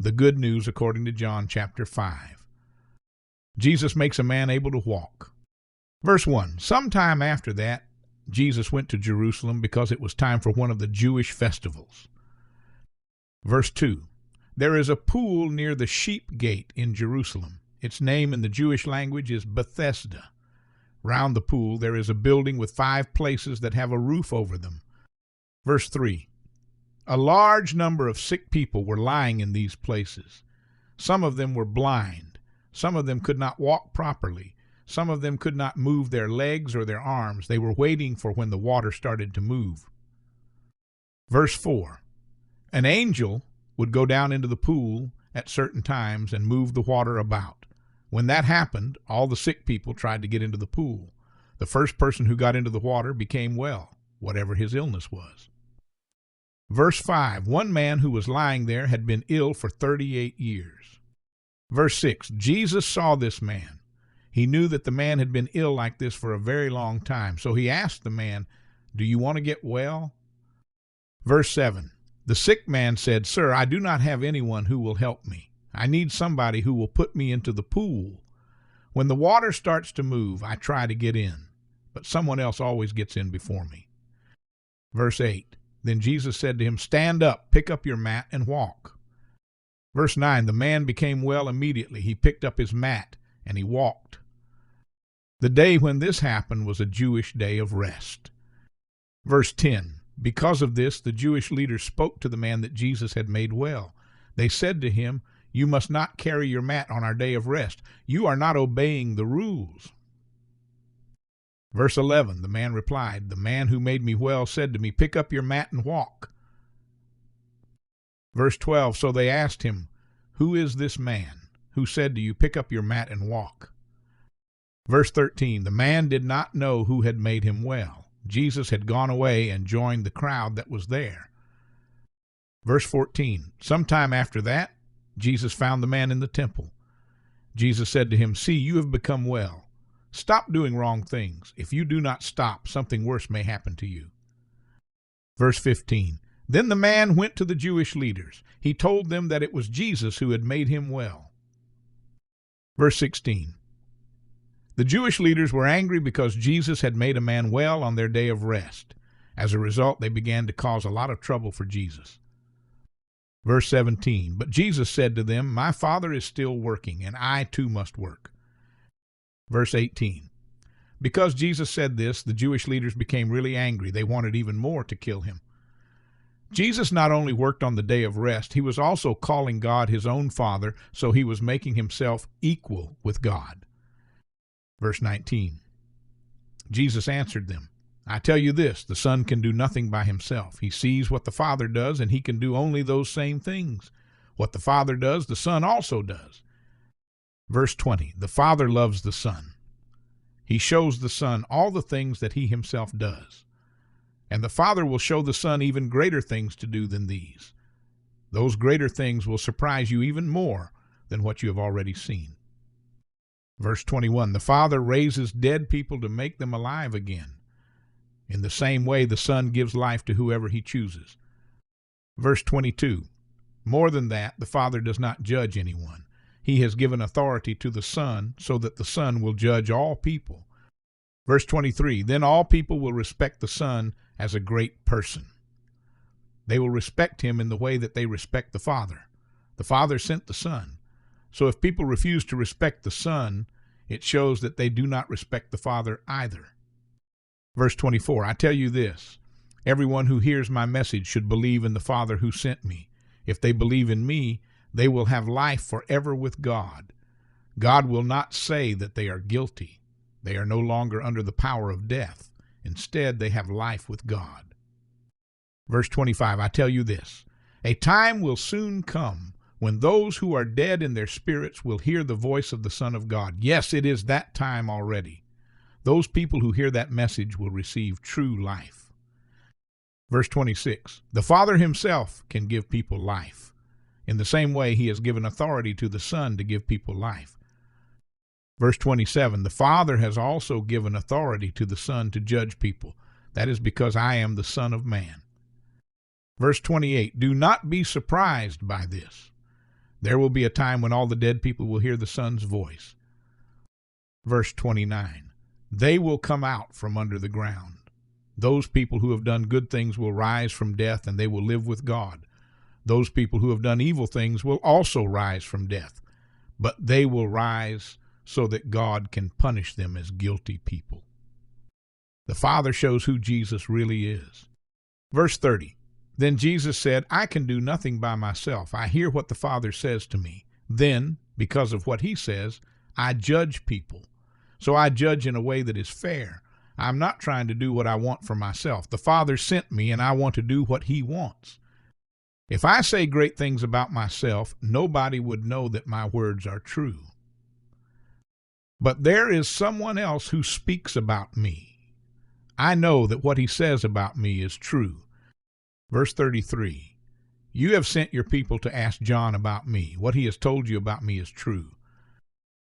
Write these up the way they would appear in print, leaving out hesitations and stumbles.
The good news according to John chapter 5. Jesus makes a man able to walk. Verse 1. Sometime after that, Jesus went to Jerusalem because it was time for one of the Jewish festivals. Verse 2. There is a pool near the sheep gate in Jerusalem. Its name in the Jewish language is Bethesda. Round the pool there is a building with 5 places that have a roof over them. Verse 3. A large number of sick people were lying in these places. Some of them were blind. Some of them could not walk properly. Some of them could not move their legs or their arms. They were waiting for when the water started to move. Verse 4. An angel would go down into the pool at certain times and move the water about. When that happened, all the sick people tried to get into the pool. The first person who got into the water became well, whatever his illness was. Verse 5. One man who was lying there had been ill for 38 years. Verse 6. Jesus saw this man. He knew that the man had been ill like this for a very long time, so he asked the man, "Do you want to get well?" Verse 7. The sick man said, "Sir, I do not have anyone who will help me. I need somebody who will put me into the pool. When the water starts to move, I try to get in, but someone else always gets in before me." Verse 8. Then Jesus said to him, "Stand up, pick up your mat, and walk." Verse 9. The man became well immediately. He picked up his mat, and he walked. The day when this happened was a Jewish day of rest. Verse 10. Because of this, the Jewish leaders spoke to the man that Jesus had made well. They said to him, "You must not carry your mat on our day of rest. You are not obeying the rules." Verse 11, the man replied, "The man who made me well said to me, 'Pick up your mat and walk.'" Verse 12, so they asked him, "Who is this man who said to you, 'Pick up your mat and walk'?" Verse 13, the man did not know who had made him well. Jesus had gone away and joined the crowd that was there. Verse 14, sometime after that, Jesus found the man in the temple. Jesus said to him, "See, you have become well. Stop doing wrong things. If you do not stop, something worse may happen to you." Verse 15, then the man went to the Jewish leaders. He told them that it was Jesus who had made him well. Verse 16, the Jewish leaders were angry because Jesus had made a man well on their day of rest. As a result, they began to cause a lot of trouble for Jesus. Verse 17, but Jesus said to them, "My Father is still working, and I too must work." Verse 18, because Jesus said this, the Jewish leaders became really angry. They wanted even more to kill him. Jesus not only worked on the day of rest, he was also calling God his own Father, so he was making himself equal with God. Verse 19, Jesus answered them, "I tell you this, the Son can do nothing by himself. He sees what the Father does, and he can do only those same things. What the Father does, the Son also does." Verse 20, the Father loves the Son. He shows the Son all the things that he himself does. And the Father will show the Son even greater things to do than these. Those greater things will surprise you even more than what you have already seen. Verse 21, the Father raises dead people to make them alive again. In the same way, the Son gives life to whoever he chooses. Verse 22, more than that, the Father does not judge anyone. He has given authority to the Son so that the Son will judge all people. Verse 23, then all people will respect the Son as a great person. They will respect him in the way that they respect the Father. The Father sent the Son. So if people refuse to respect the Son, it shows that they do not respect the Father either. Verse 24, I tell you this, everyone who hears my message should believe in the Father who sent me. If they believe in me, they will have life forever with God. God will not say that they are guilty. They are no longer under the power of death. Instead, they have life with God. Verse 25, I tell you this, a time will soon come when those who are dead in their spirits will hear the voice of the Son of God. Yes, it is that time already. Those people who hear that message will receive true life. Verse 26, the Father himself can give people life. In the same way, he has given authority to the Son to give people life. Verse 27, the Father has also given authority to the Son to judge people. That is because I am the Son of Man. Verse 28, do not be surprised by this. There will be a time when all the dead people will hear the Son's voice. Verse 29, they will come out from under the ground. Those people who have done good things will rise from death, and they will live with God. Those people who have done evil things will also rise from death, but they will rise so that God can punish them as guilty people. The Father shows who Jesus really is. Verse 30, then Jesus said, I can do nothing by myself. I hear what the Father says to me. Then, because of what he says, I judge people. So I judge in a way that is fair. I'm not trying to do what I want for myself. The Father sent me, and I want to do what he wants. If I say great things about myself, nobody would know that my words are true. But there is someone else who speaks about me. I know that what he says about me is true. Verse 33, you have sent your people to ask John about me. What he has told you about me is true.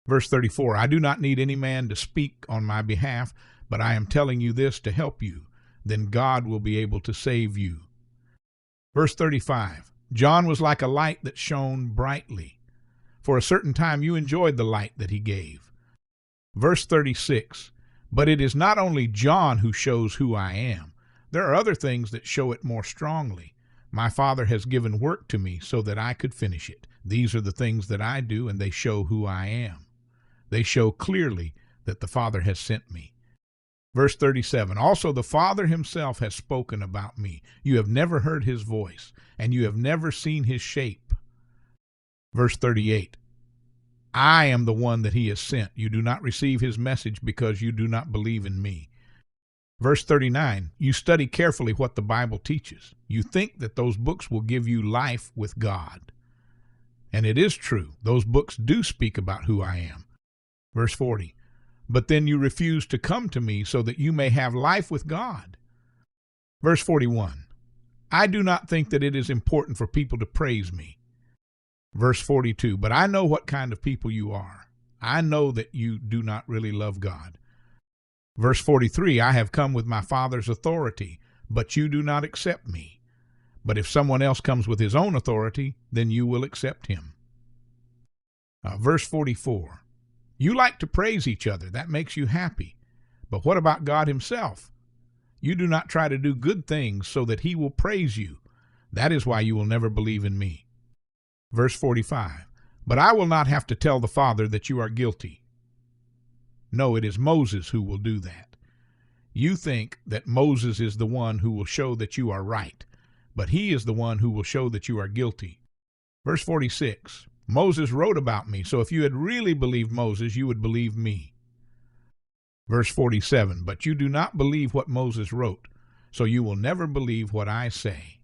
Verse 34, I do not need any man to speak on my behalf, but I am telling you this to help you. Then God will be able to save you. Verse 35, John was like a light that shone brightly. For a certain time you enjoyed the light that he gave. Verse 36, but it is not only John who shows who I am. There are other things that show it more strongly. My Father has given work to me so that I could finish it. These are the things that I do, and they show who I am. They show clearly that the Father has sent me. Verse 37, also the Father himself has spoken about me. You have never heard his voice, and you have never seen his shape. Verse 38, I am the one that he has sent. You do not receive his message because you do not believe in me. Verse 39, you study carefully what the Bible teaches. You think that those books will give you life with God. And it is true. Those books do speak about who I am. Verse 40, but then you refuse to come to me so that you may have life with God. Verse 41, I do not think that it is important for people to praise me. Verse 42, but I know what kind of people you are. I know that you do not really love God. Verse 43, I have come with my Father's authority, but you do not accept me. But if someone else comes with his own authority, then you will accept him. Verse 44, you like to praise each other. That makes you happy. But what about God himself? You do not try to do good things so that he will praise you. That is why you will never believe in me. Verse 45, but I will not have to tell the Father that you are guilty. No, it is Moses who will do that. You think that Moses is the one who will show that you are right, but he is the one who will show that you are guilty. Verse 46, Moses wrote about me, so if you had really believed Moses, you would believe me. Verse 47, but you do not believe what Moses wrote, so you will never believe what I say.